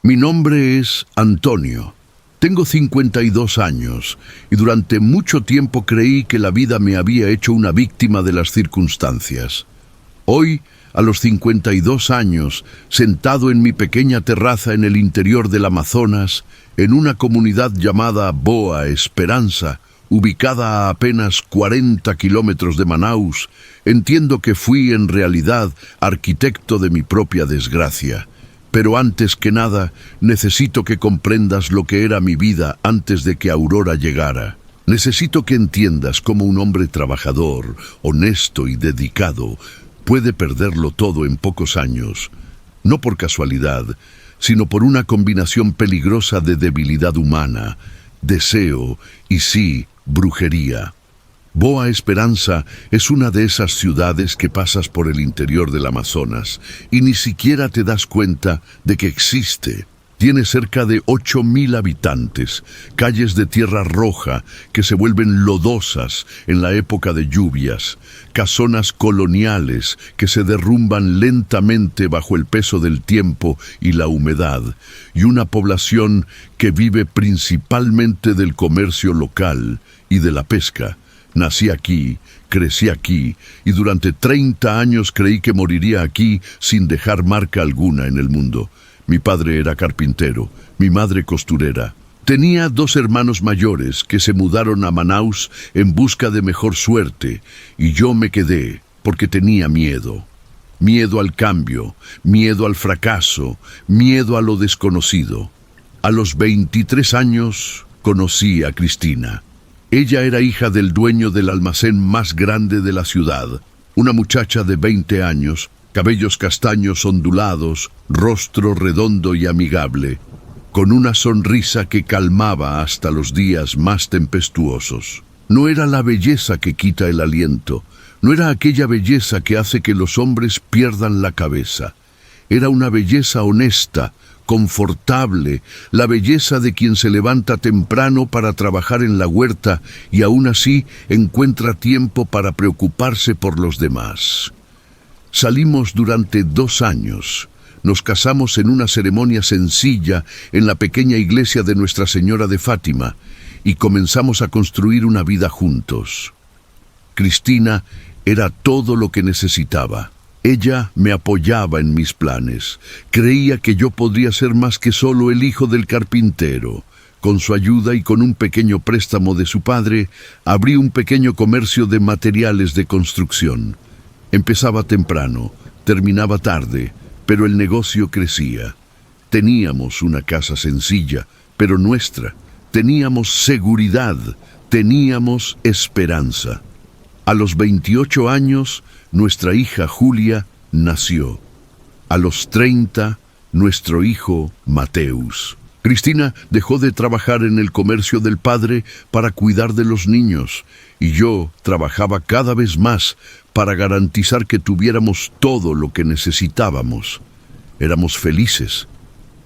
Mi nombre es Antonio. Tengo 52 años y durante mucho tiempo creí que la vida me había hecho una víctima de las circunstancias. Hoy, a los 52 años, sentado en mi pequeña terraza en el interior del Amazonas, en una comunidad llamada Boa Esperança, ubicada a apenas 40 kilómetros de Manaus, entiendo que fui en realidad arquitecto de mi propia desgracia. Pero antes que nada, necesito que comprendas lo que era mi vida antes de que Aurora llegara. Necesito que entiendas cómo un hombre trabajador, honesto y dedicado puede perderlo todo en pocos años, no por casualidad, sino por una combinación peligrosa de debilidad humana, deseo y sí, brujería. Boa Esperança es una de esas ciudades que pasas por el interior del Amazonas y ni siquiera te das cuenta de que existe. Tiene cerca de 8.000 habitantes, calles de tierra roja que se vuelven lodosas en la época de lluvias, casonas coloniales que se derrumban lentamente bajo el peso del tiempo y la humedad, y una población que vive principalmente del comercio local y de la pesca. Nací aquí, crecí aquí, y durante 30 años creí que moriría aquí sin dejar marca alguna en el mundo. Mi padre era carpintero, mi madre costurera. Tenía 2 hermanos mayores que se mudaron a Manaus en busca de mejor suerte, y yo me quedé porque tenía miedo. Miedo al cambio, miedo al fracaso, miedo a lo desconocido. A los 23 años conocí a Cristina. Ella era hija del dueño del almacén más grande de la ciudad, una muchacha de 20 años, cabellos castaños ondulados, rostro redondo y amigable, con una sonrisa que calmaba hasta los días más tempestuosos. No era la belleza que quita el aliento, no era aquella belleza que hace que los hombres pierdan la cabeza. Era una belleza honesta, confortable, la belleza de quien se levanta temprano para trabajar en la huerta y aún así encuentra tiempo para preocuparse por los demás. Salimos durante 2 años. Nos casamos en una ceremonia sencilla en la pequeña iglesia de Nuestra Señora de Fátima y comenzamos a construir una vida juntos. Cristina era todo lo que necesitaba. Ella me apoyaba en mis planes. Creía que yo podría ser más que solo el hijo del carpintero. Con su ayuda y con un pequeño préstamo de su padre, abrí un pequeño comercio de materiales de construcción. Empezaba temprano, terminaba tarde, pero el negocio crecía. Teníamos una casa sencilla, pero nuestra. Teníamos seguridad, teníamos esperanza. A los 28 años, nuestra hija Julia nació. A los 30, nuestro hijo Mateus. Cristina dejó de trabajar en el comercio del padre para cuidar de los niños, y yo trabajaba cada vez más para garantizar que tuviéramos todo lo que necesitábamos. Éramos felices.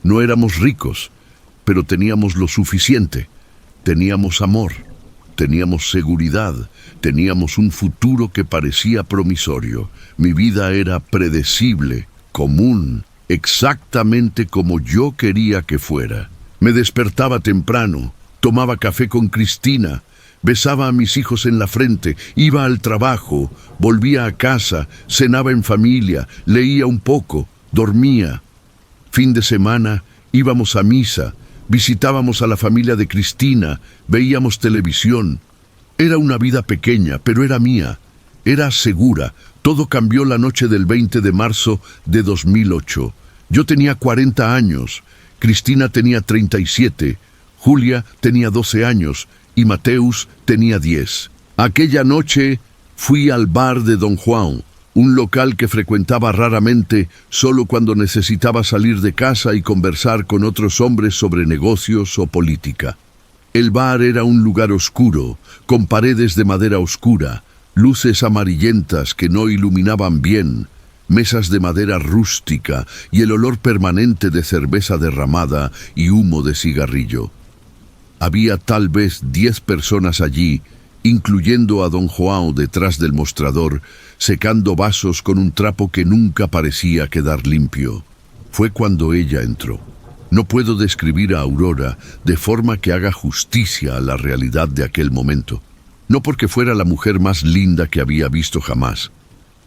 No éramos ricos, pero teníamos lo suficiente. Teníamos amor. Teníamos seguridad, teníamos un futuro que parecía promisorio. Mi vida era predecible, común, exactamente como yo quería que fuera. Me despertaba temprano, tomaba café con Cristina, besaba a mis hijos en la frente, iba al trabajo, volvía a casa, cenaba en familia, leía un poco, dormía. Fin de semana íbamos a misa, visitábamos a la familia de Cristina, veíamos televisión. Era una vida pequeña, pero era mía. Era segura. Todo cambió la noche del 20 de marzo de 2008. Yo tenía 40 años, Cristina tenía 37, Julia tenía 12 años y Mateus tenía 10. Aquella noche fui al bar de Don Juan, un local que frecuentaba raramente solo cuando necesitaba salir de casa y conversar con otros hombres sobre negocios o política. El bar era un lugar oscuro, con paredes de madera oscura, luces amarillentas que no iluminaban bien, mesas de madera rústica y el olor permanente de cerveza derramada y humo de cigarrillo. Había tal vez 10 personas allí, incluyendo a don João detrás del mostrador, secando vasos con un trapo que nunca parecía quedar limpio. Fue cuando ella entró. No puedo describir a Aurora de forma que haga justicia a la realidad de aquel momento. No porque fuera la mujer más linda que había visto jamás,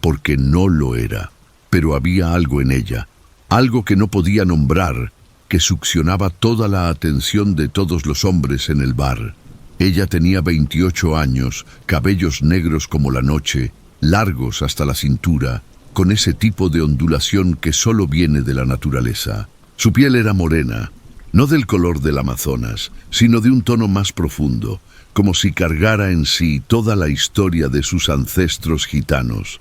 porque no lo era, pero había algo en ella, algo que no podía nombrar, que succionaba toda la atención de todos los hombres en el bar. Ella tenía 28 años, cabellos negros como la noche, largos hasta la cintura, con ese tipo de ondulación que solo viene de la naturaleza. Su piel era morena, no del color del Amazonas, sino de un tono más profundo, como si cargara en sí toda la historia de sus ancestros gitanos.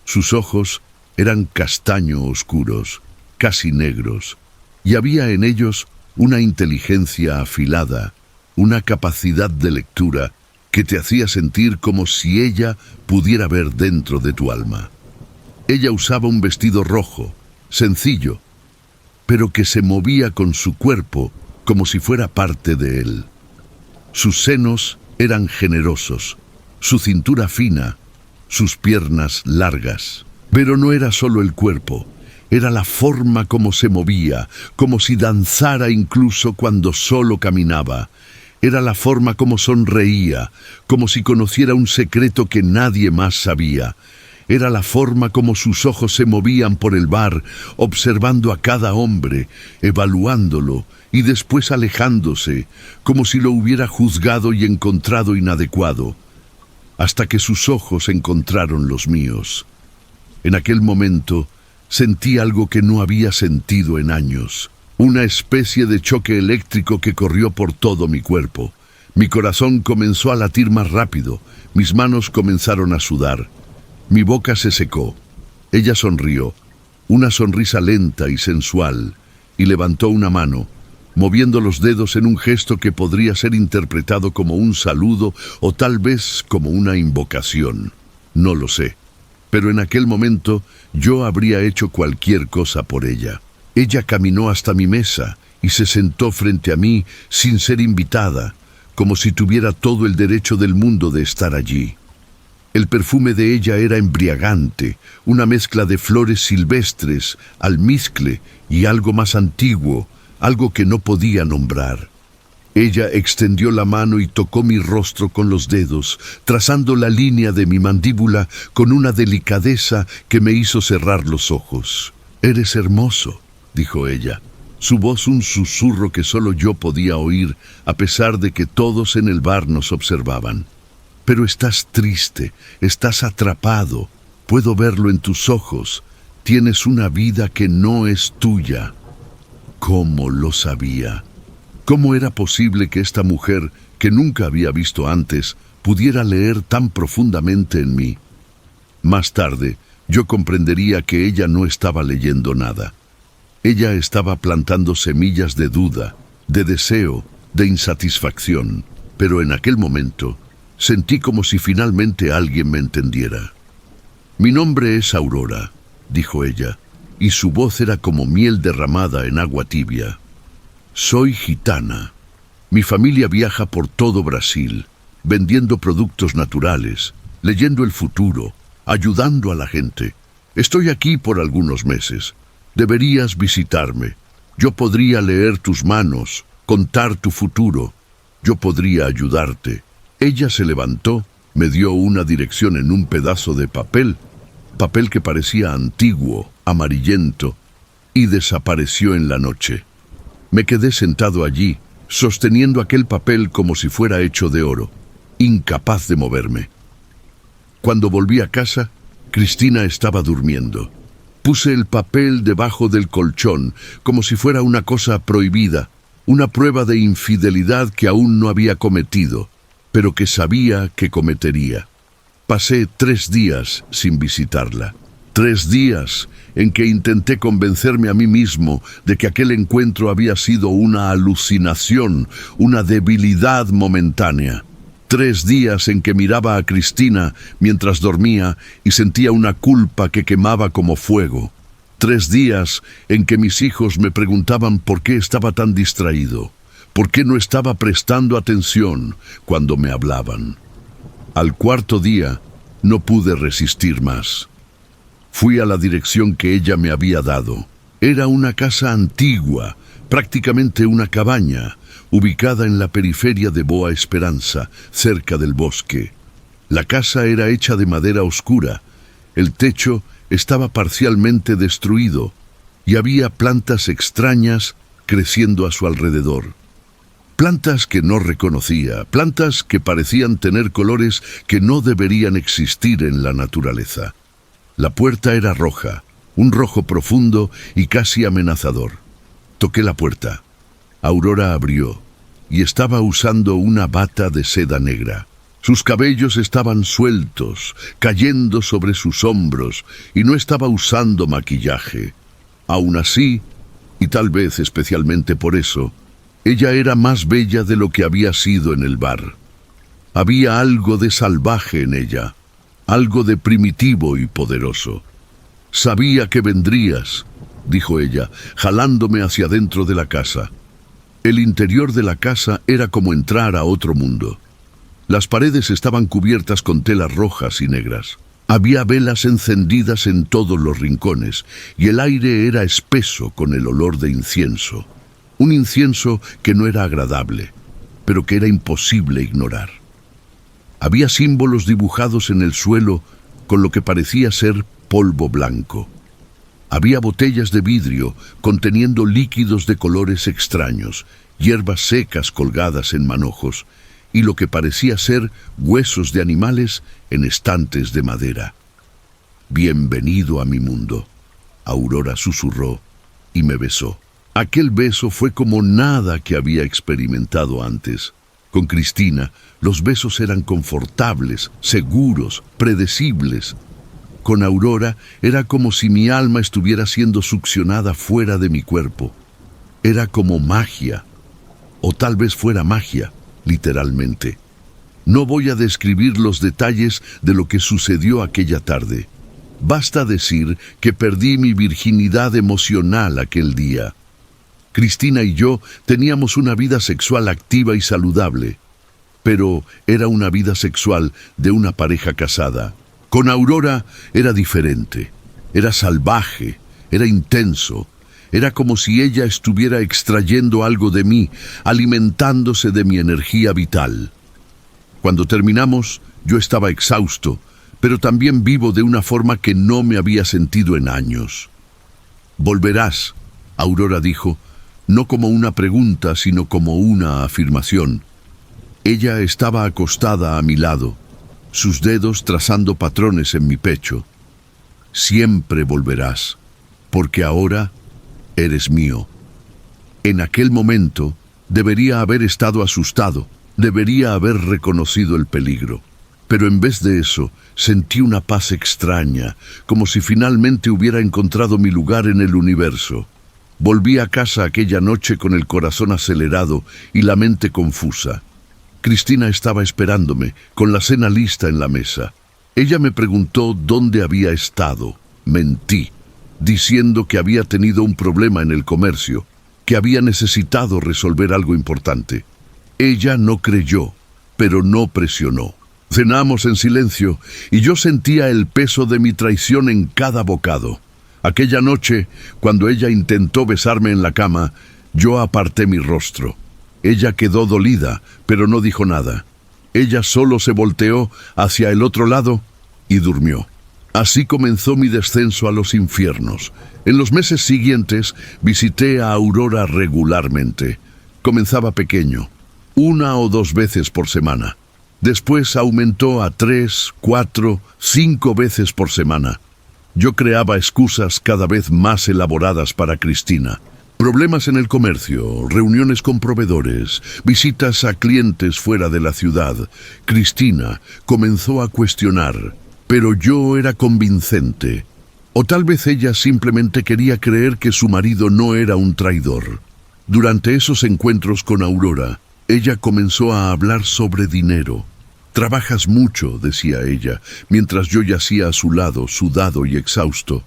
Sus ojos eran castaño oscuros, casi negros, y había en ellos una inteligencia afilada, una capacidad de lectura que te hacía sentir como si ella pudiera ver dentro de tu alma. Ella usaba un vestido rojo, sencillo, pero que se movía con su cuerpo como si fuera parte de él. Sus senos eran generosos, su cintura fina, sus piernas largas. Pero no era solo el cuerpo, era la forma como se movía, como si danzara incluso cuando solo caminaba. Era la forma como sonreía, como si conociera un secreto que nadie más sabía. Era la forma como sus ojos se movían por el bar, observando a cada hombre, evaluándolo y después alejándose, como si lo hubiera juzgado y encontrado inadecuado, hasta que sus ojos encontraron los míos. En aquel momento sentí algo que no había sentido en años, una especie de choque eléctrico que corrió por todo mi cuerpo. Mi corazón comenzó a latir más rápido, mis manos comenzaron a sudar. Mi boca se secó. Ella sonrió, una sonrisa lenta y sensual, y levantó una mano, moviendo los dedos en un gesto que podría ser interpretado como un saludo o tal vez como una invocación. No lo sé, pero en aquel momento yo habría hecho cualquier cosa por ella. Ella caminó hasta mi mesa y se sentó frente a mí sin ser invitada, como si tuviera todo el derecho del mundo de estar allí. El perfume de ella era embriagante, una mezcla de flores silvestres, almizcle y algo más antiguo, algo que no podía nombrar. Ella extendió la mano y tocó mi rostro con los dedos, trazando la línea de mi mandíbula con una delicadeza que me hizo cerrar los ojos. «Eres hermoso», dijo ella, su voz un susurro que solo yo podía oír, a pesar de que todos en el bar nos observaban. «Pero estás triste, estás atrapado, puedo verlo en tus ojos, tienes una vida que no es tuya». ¿Cómo lo sabía? ¿Cómo era posible que esta mujer, que nunca había visto antes, pudiera leer tan profundamente en mí? Más tarde, yo comprendería que ella no estaba leyendo nada. Ella estaba plantando semillas de duda, de deseo, de insatisfacción, pero en aquel momento sentí como si finalmente alguien me entendiera. «Mi nombre es Aurora», dijo ella, y su voz era como miel derramada en agua tibia. «Soy gitana. Mi familia viaja por todo Brasil, vendiendo productos naturales, leyendo el futuro, ayudando a la gente. Estoy aquí por algunos meses. Deberías visitarme. Yo podría leer tus manos, contar tu futuro. Yo podría ayudarte». Ella se levantó, me dio una dirección en un pedazo de papel que parecía antiguo, amarillento, y desapareció en la noche. Me quedé sentado allí, sosteniendo aquel papel como si fuera hecho de oro, incapaz de moverme. Cuando volví a casa, Cristina estaba durmiendo. Puse el papel debajo del colchón, como si fuera una cosa prohibida, una prueba de infidelidad que aún no había cometido, pero que sabía que cometería. Pasé 3 días sin visitarla. 3 días en que intenté convencerme a mí mismo de que aquel encuentro había sido una alucinación, una debilidad momentánea. 3 días en que miraba a Cristina mientras dormía y sentía una culpa que quemaba como fuego. 3 días en que mis hijos me preguntaban por qué estaba tan distraído, por qué no estaba prestando atención cuando me hablaban. Al 4.º día no pude resistir más. Fui a la dirección que ella me había dado. Era una casa antigua, prácticamente una cabaña, ubicada en la periferia de Boa Esperanza, cerca del bosque. La casa era hecha de madera oscura, el techo estaba parcialmente destruido y había plantas extrañas creciendo a su alrededor. Plantas que no reconocía, plantas que parecían tener colores que no deberían existir en la naturaleza. La puerta era roja, un rojo profundo y casi amenazador. Toqué la puerta. Aurora abrió y estaba usando una bata de seda negra. Sus cabellos estaban sueltos, cayendo sobre sus hombros, y no estaba usando maquillaje. Aún así, y tal vez especialmente por eso, ella era más bella de lo que había sido en el bar. Había algo de salvaje en ella, algo de primitivo y poderoso. «Sabía que vendrías», dijo ella, jalándome hacia dentro de la casa. El interior de la casa era como entrar a otro mundo. Las paredes estaban cubiertas con telas rojas y negras. Había velas encendidas en todos los rincones, y el aire era espeso con el olor de incienso. Un incienso que no era agradable, pero que era imposible ignorar. Había símbolos dibujados en el suelo con lo que parecía ser polvo blanco. Había botellas de vidrio conteniendo líquidos de colores extraños, hierbas secas colgadas en manojos, y lo que parecía ser huesos de animales en estantes de madera. «Bienvenido a mi mundo», Aurora susurró y me besó. Aquel beso fue como nada que había experimentado antes. Con Cristina, los besos eran confortables, seguros, predecibles. Con Aurora era como si mi alma estuviera siendo succionada fuera de mi cuerpo. Era como magia, o tal vez fuera magia, literalmente. No voy a describir los detalles de lo que sucedió aquella tarde. Basta decir que perdí mi virginidad emocional aquel día. Cristina y yo teníamos una vida sexual activa y saludable, pero era una vida sexual de una pareja casada. Con Aurora era diferente, era salvaje, era intenso. Era como si ella estuviera extrayendo algo de mí, alimentándose de mi energía vital. Cuando terminamos, yo estaba exhausto, pero también vivo de una forma que no me había sentido en años. «Volverás», Aurora dijo, no como una pregunta, sino como una afirmación. Ella estaba acostada a mi lado, sus dedos trazando patrones en mi pecho. «Siempre volverás, porque ahora eres mío». En aquel momento debería haber estado asustado, debería haber reconocido el peligro. Pero en vez de eso, sentí una paz extraña, como si finalmente hubiera encontrado mi lugar en el universo. Volví a casa aquella noche con el corazón acelerado y la mente confusa. Cristina estaba esperándome, con la cena lista en la mesa. Ella me preguntó dónde había estado. Mentí, diciendo que había tenido un problema en el comercio, que había necesitado resolver algo importante. Ella no creyó, pero no presionó. Cenamos en silencio y yo sentía el peso de mi traición en cada bocado. Aquella noche, cuando ella intentó besarme en la cama, yo aparté mi rostro. Ella quedó dolida, pero no dijo nada. Ella solo se volteó hacia el otro lado y durmió. Así comenzó mi descenso a los infiernos. En los meses siguientes visité a Aurora regularmente. Comenzaba pequeño, 1 o 2 veces por semana. Después aumentó a 3, 4, 5 veces por semana. Yo creaba excusas cada vez más elaboradas para Cristina. Problemas en el comercio, reuniones con proveedores, visitas a clientes fuera de la ciudad. Cristina comenzó a cuestionar, pero yo era convincente. O tal vez ella simplemente quería creer que su marido no era un traidor. Durante esos encuentros con Aurora, ella comenzó a hablar sobre dinero. «Trabajas mucho», decía ella, mientras yo yacía a su lado, sudado y exhausto.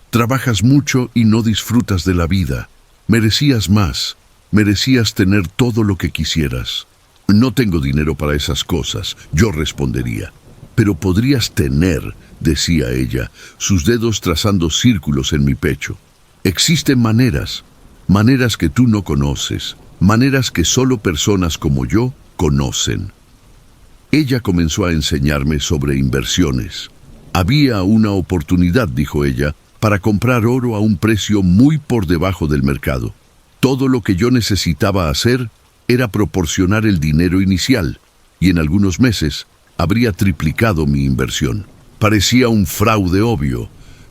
«Trabajas mucho y no disfrutas de la vida. Merecías más, merecías tener todo lo que quisieras». «No tengo dinero para esas cosas», yo respondería. «Pero podrías tener», decía ella, sus dedos trazando círculos en mi pecho. Existen maneras que tú no conoces, maneras que solo personas como yo conocen. Ella comenzó a enseñarme sobre inversiones. Había una oportunidad, dijo ella, para comprar oro a un precio muy por debajo del mercado. Todo lo que yo necesitaba hacer era proporcionar el dinero inicial, y en algunos meses habría triplicado mi inversión. Parecía un fraude obvio,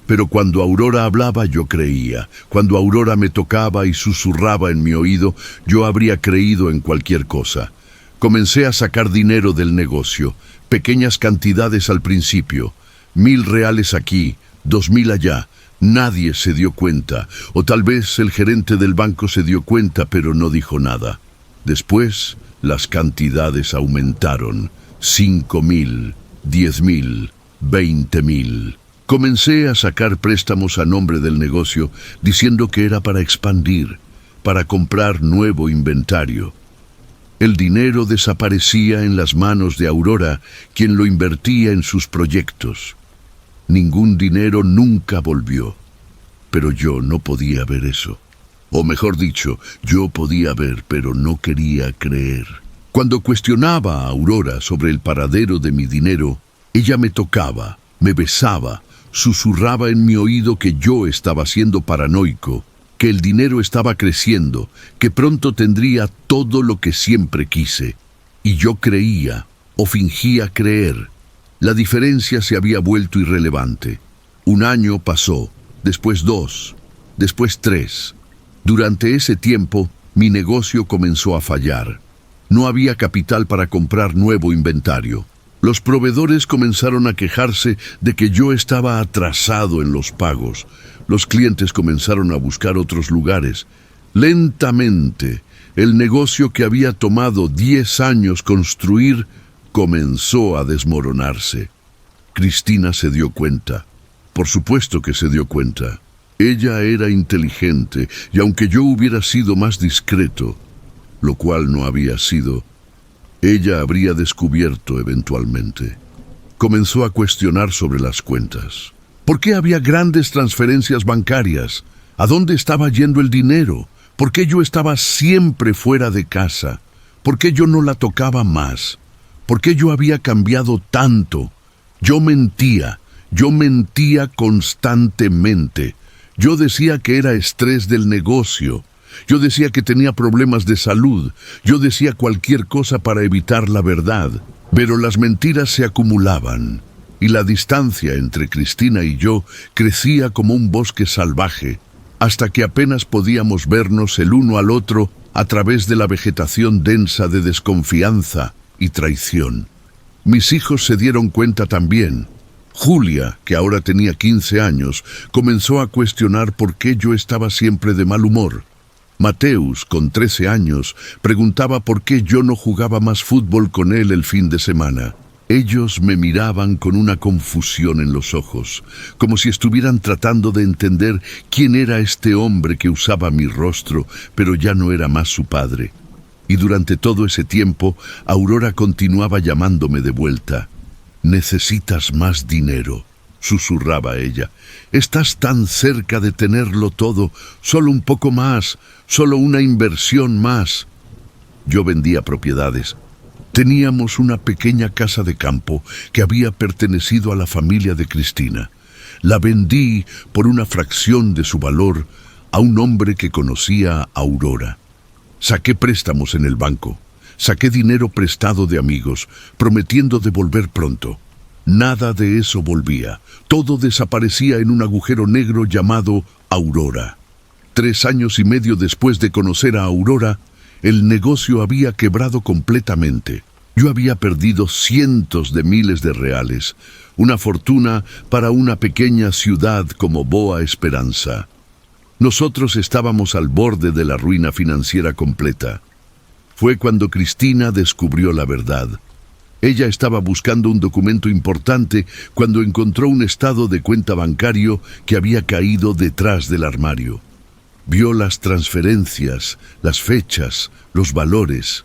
pero cuando Aurora hablaba yo creía. Cuando Aurora me tocaba y susurraba en mi oído, yo habría creído en cualquier cosa. Comencé a sacar dinero del negocio, pequeñas cantidades al principio, 1,000 reales aquí, 2,000 allá. Nadie se dio cuenta, o tal vez el gerente del banco se dio cuenta, pero no dijo nada. Después, las cantidades aumentaron, 5,000, 10,000, 20,000. Comencé a sacar préstamos a nombre del negocio, diciendo que era para expandir, para comprar nuevo inventario. El dinero desaparecía en las manos de Aurora, quien lo invertía en sus proyectos. Ningún dinero nunca volvió. Pero yo no podía ver eso. O mejor dicho, yo podía ver, pero no quería creer. Cuando cuestionaba a Aurora sobre el paradero de mi dinero, ella me tocaba, me besaba, susurraba en mi oído que yo estaba siendo paranoico, que el dinero estaba creciendo, que pronto tendría todo lo que siempre quise. Y yo creía, o fingía creer. La diferencia se había vuelto irrelevante. 1 año pasó, después 2, después 3. Durante ese tiempo, mi negocio comenzó a fallar. No había capital para comprar nuevo inventario. Los proveedores comenzaron a quejarse de que yo estaba atrasado en los pagos. Los clientes comenzaron a buscar otros lugares. Lentamente, el negocio que había tomado 10 años construir comenzó a desmoronarse. Cristina se dio cuenta. Por supuesto que se dio cuenta. Ella era inteligente, y aunque yo hubiera sido más discreto, lo cual no había sido, ella habría descubierto eventualmente. Comenzó a cuestionar sobre las cuentas. ¿Por qué había grandes transferencias bancarias? ¿A dónde estaba yendo el dinero? ¿Por qué yo estaba siempre fuera de casa? ¿Por qué yo no la tocaba más? ¿Por qué yo había cambiado tanto? Yo mentía constantemente. Yo decía que era estrés del negocio. Yo decía que tenía problemas de salud. Yo decía cualquier cosa para evitar la verdad. Pero las mentiras se acumulaban, y la distancia entre Cristina y yo crecía como un bosque salvaje, hasta que apenas podíamos vernos el uno al otro a través de la vegetación densa de desconfianza y traición. Mis hijos se dieron cuenta también. Julia, que ahora tenía 15 años, comenzó a cuestionar por qué yo estaba siempre de mal humor. Mateus, con 13 años, preguntaba por qué yo no jugaba más fútbol con él el fin de semana. Ellos me miraban con una confusión en los ojos, como si estuvieran tratando de entender quién era este hombre que usaba mi rostro, pero ya no era más su padre. Y durante todo ese tiempo, Aurora continuaba llamándome de vuelta. «Necesitas más dinero», susurraba ella. «Estás tan cerca de tenerlo todo, solo un poco más, solo una inversión más». Yo vendía propiedades. Teníamos una pequeña casa de campo que había pertenecido a la familia de Cristina. La vendí por una fracción de su valor a un hombre que conocía a Aurora. Saqué préstamos en el banco. Saqué dinero prestado de amigos, prometiendo devolver pronto. Nada de eso volvía. Todo desaparecía en un agujero negro llamado Aurora. 3 años y medio después de conocer a Aurora, el negocio había quebrado completamente. Yo había perdido cientos de miles de reales, una fortuna para una pequeña ciudad como Boa Esperanza. Nosotros estábamos al borde de la ruina financiera completa. Fue cuando Cristina descubrió la verdad. Ella estaba buscando un documento importante cuando encontró un estado de cuenta bancario que había caído detrás del armario. Vio las transferencias, las fechas, los valores.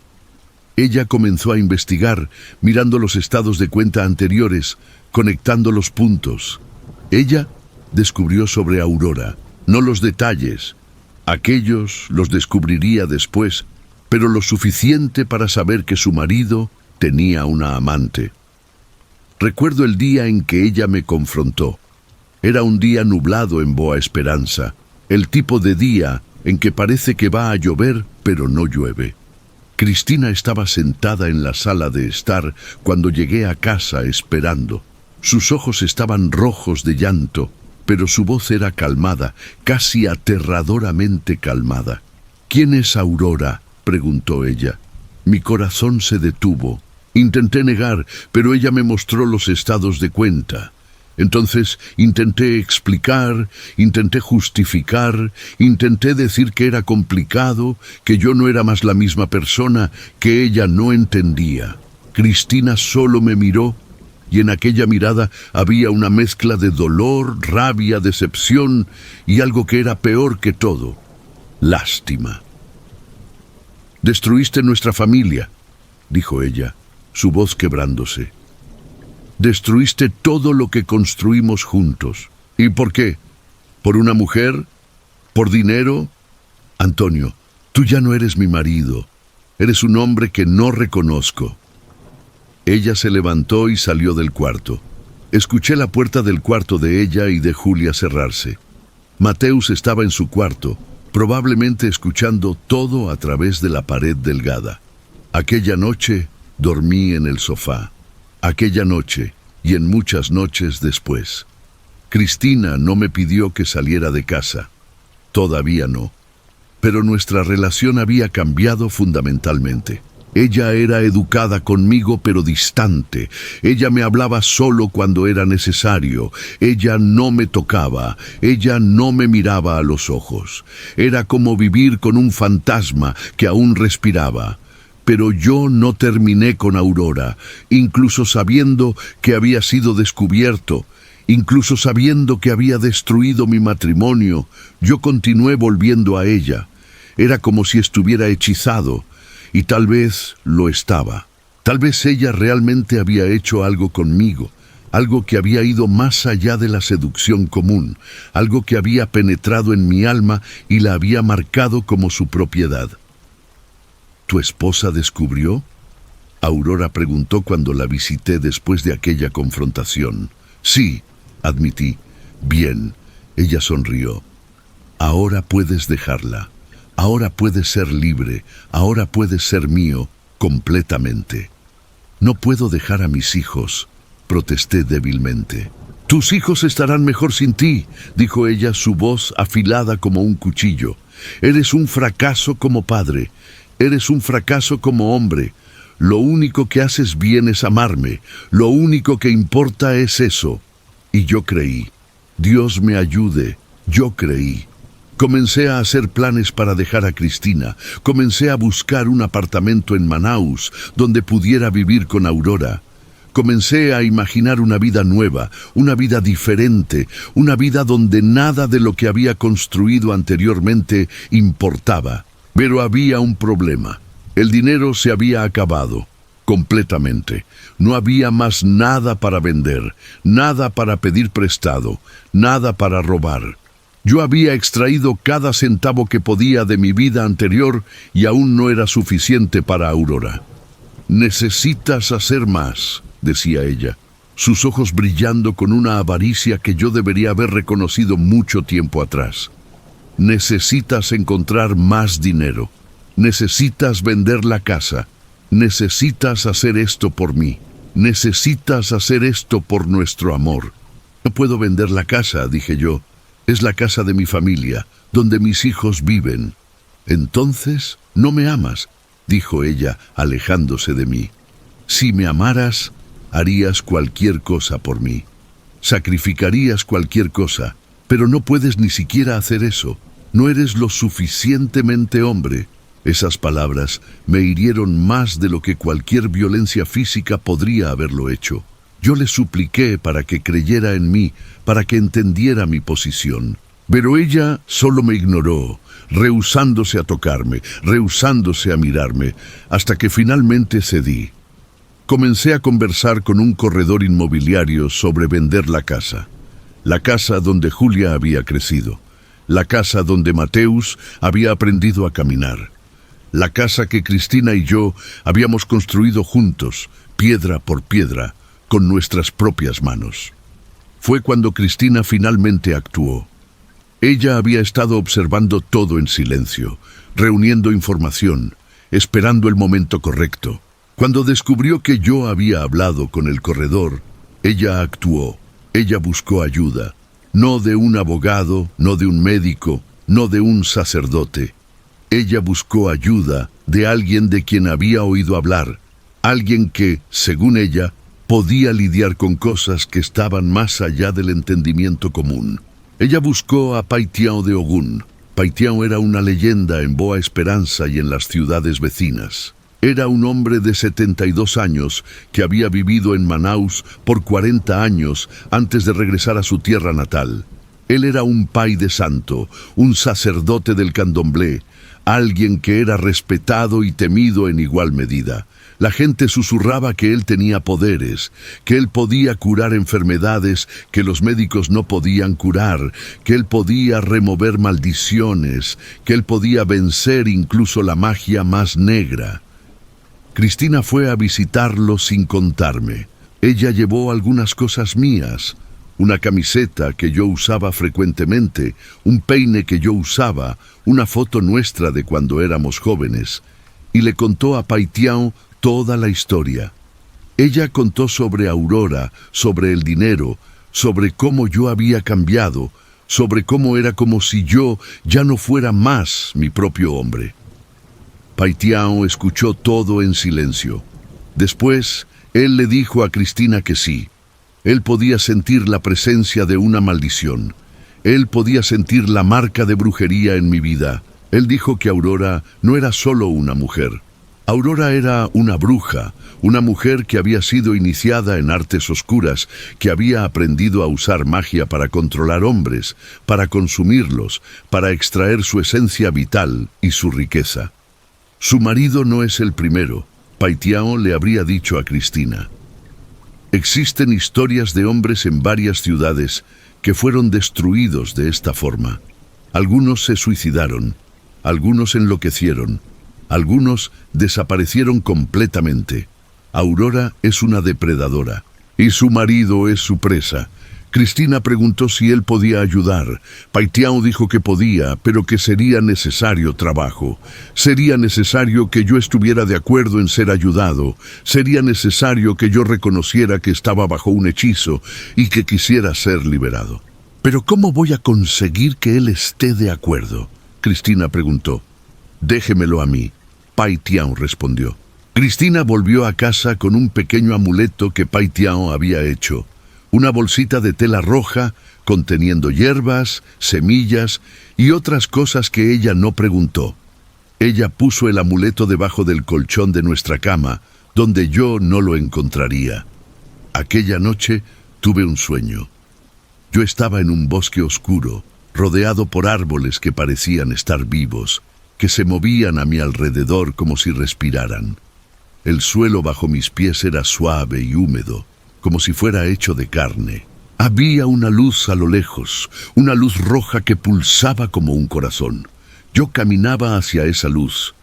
Ella comenzó a investigar, mirando los estados de cuenta anteriores, conectando los puntos. Ella descubrió sobre Aurora. No los detalles. Aquellos los descubriría después, pero lo suficiente para saber que su marido tenía una amante. Recuerdo el día en que ella me confrontó. Era un día nublado en Boa Esperanza, el tipo de día en que parece que va a llover, pero no llueve. Cristina estaba sentada en la sala de estar cuando llegué a casa esperando. Sus ojos estaban rojos de llanto, pero su voz era calmada, casi aterradoramente calmada. «¿Quién es Aurora?», preguntó ella. Mi corazón se detuvo. Intenté negar, pero ella me mostró los estados de cuenta. Entonces intenté explicar, intenté justificar, intenté decir que era complicado, que yo no era más la misma persona, que ella no entendía. Cristina solo me miró, y en aquella mirada había una mezcla de dolor, rabia, decepción y algo que era peor que todo: lástima. «Destruiste nuestra familia», dijo ella, su voz quebrándose. «Destruiste todo lo que construimos juntos. ¿Y por qué? ¿Por una mujer? ¿Por dinero? Antonio, tú ya no eres mi marido. Eres un hombre que no reconozco». Ella se levantó y salió del cuarto. Escuché la puerta del cuarto de ella y de Julia cerrarse. Mateus estaba en su cuarto, probablemente escuchando todo a través de la pared delgada. Aquella noche dormí en el sofá. Aquella noche y en muchas noches después. Cristina no me pidió que saliera de casa. Todavía no. Pero nuestra relación había cambiado fundamentalmente. Ella era educada conmigo, pero distante. Ella me hablaba solo cuando era necesario. Ella no me tocaba. Ella no me miraba a los ojos. Era como vivir con un fantasma que aún respiraba. Pero yo no terminé con Aurora, incluso sabiendo que había sido descubierto, incluso sabiendo que había destruido mi matrimonio. Yo continué volviendo a ella. Era como si estuviera hechizado. Y tal vez lo estaba. Tal vez ella realmente había hecho algo conmigo, algo que había ido más allá de la seducción común, algo que había penetrado en mi alma y la había marcado como su propiedad. ¿Tu esposa descubrió?, Aurora preguntó cuando la visité después de aquella confrontación. Sí, admití. Bien, ella sonrió. Ahora puedes dejarla. Ahora puedes ser libre, ahora puedes ser mío, completamente. No puedo dejar a mis hijos, protesté débilmente. Tus hijos estarán mejor sin ti, dijo ella, su voz afilada como un cuchillo. Eres un fracaso como padre, eres un fracaso como hombre. Lo único que haces bien es amarme, lo único que importa es eso. Y yo creí. Dios me ayude, yo creí. Comencé a hacer planes para dejar a Cristina. Comencé a buscar un apartamento en Manaus donde pudiera vivir con Aurora. Comencé a imaginar una vida nueva, una vida diferente, una vida donde nada de lo que había construido anteriormente importaba. Pero había un problema. El dinero se había acabado, completamente. No había más nada para vender, nada para pedir prestado, nada para robar. Yo había extraído cada centavo que podía de mi vida anterior y aún no era suficiente para Aurora. Necesitas hacer más, decía ella, sus ojos brillando con una avaricia que yo debería haber reconocido mucho tiempo atrás. Necesitas encontrar más dinero. Necesitas vender la casa. Necesitas hacer esto por mí. Necesitas hacer esto por nuestro amor. No puedo vender la casa, dije yo. Es la casa de mi familia, donde mis hijos viven. Entonces, no me amas, dijo ella, alejándose de mí. Si me amaras, harías cualquier cosa por mí. Sacrificarías cualquier cosa, pero no puedes ni siquiera hacer eso. No eres lo suficientemente hombre. Esas palabras me hirieron más de lo que cualquier violencia física podría haberlo hecho. Yo le supliqué para que creyera en mí, para que entendiera mi posición. Pero ella solo me ignoró, rehusándose a tocarme, rehusándose a mirarme, hasta que finalmente cedí. Comencé a conversar con un corredor inmobiliario sobre vender la casa donde Julia había crecido, la casa donde Mateus había aprendido a caminar, la casa que Cristina y yo habíamos construido juntos, piedra por piedra, con nuestras propias manos. Fue cuando Cristina finalmente actuó. Ella había estado observando todo en silencio, reuniendo información, esperando el momento correcto. Cuando descubrió que yo había hablado con el corredor, ella actuó. Ella buscó ayuda, no de un abogado, no de un médico, no de un sacerdote. Ella buscó ayuda de alguien de quien había oído hablar, alguien que, según ella, podía lidiar con cosas que estaban más allá del entendimiento común. Ella buscó a Paitião de Ogún. Paitião era una leyenda en Boa Esperança y en las ciudades vecinas. Era un hombre de 72 años que había vivido en Manaus por 40 años antes de regresar a su tierra natal. Él era un pai de santo, un sacerdote del candomblé, alguien que era respetado y temido en igual medida. La gente susurraba que él tenía poderes, que él podía curar enfermedades que los médicos no podían curar, que él podía remover maldiciones, que él podía vencer incluso la magia más negra. Cristina fue a visitarlo sin contarme. Ella llevó algunas cosas mías, una camiseta que yo usaba frecuentemente, un peine que yo usaba, una foto nuestra de cuando éramos jóvenes, y le contó a Paitião toda la historia. Ella contó sobre Aurora, sobre el dinero, sobre cómo yo había cambiado, sobre cómo era como si yo ya no fuera más mi propio hombre. Paitião escuchó todo en silencio. Después, él le dijo a Cristina que sí. Él podía sentir la presencia de una maldición. Él podía sentir la marca de brujería en mi vida. Él dijo que Aurora no era solo una mujer. Aurora era una bruja, una mujer que había sido iniciada en artes oscuras, que había aprendido a usar magia para controlar hombres, para consumirlos, para extraer su esencia vital y su riqueza. Su marido no es el primero, Paitião le habría dicho a Cristina. Existen historias de hombres en varias ciudades que fueron destruidos de esta forma. Algunos se suicidaron, algunos enloquecieron, algunos desaparecieron completamente. Aurora es una depredadora y su marido es su presa. Cristina preguntó si él podía ayudar. Paitião dijo que podía, pero que sería necesario trabajo. Sería necesario que yo estuviera de acuerdo en ser ayudado. Sería necesario que yo reconociera que estaba bajo un hechizo y que quisiera ser liberado. ¿Pero cómo voy a conseguir que él esté de acuerdo?, Cristina preguntó. Déjemelo a mí, Paitião respondió. Cristina volvió a casa con un pequeño amuleto que Paitião había hecho. Una bolsita de tela roja conteniendo hierbas, semillas y otras cosas que ella no preguntó. Ella puso el amuleto debajo del colchón de nuestra cama, donde yo no lo encontraría. Aquella noche tuve un sueño. Yo estaba en un bosque oscuro, rodeado por árboles que parecían estar vivos, que se movían a mi alrededor como si respiraran. El suelo bajo mis pies era suave y húmedo, como si fuera hecho de carne. Había una luz a lo lejos, una luz roja que pulsaba como un corazón. Yo caminaba hacia esa luz,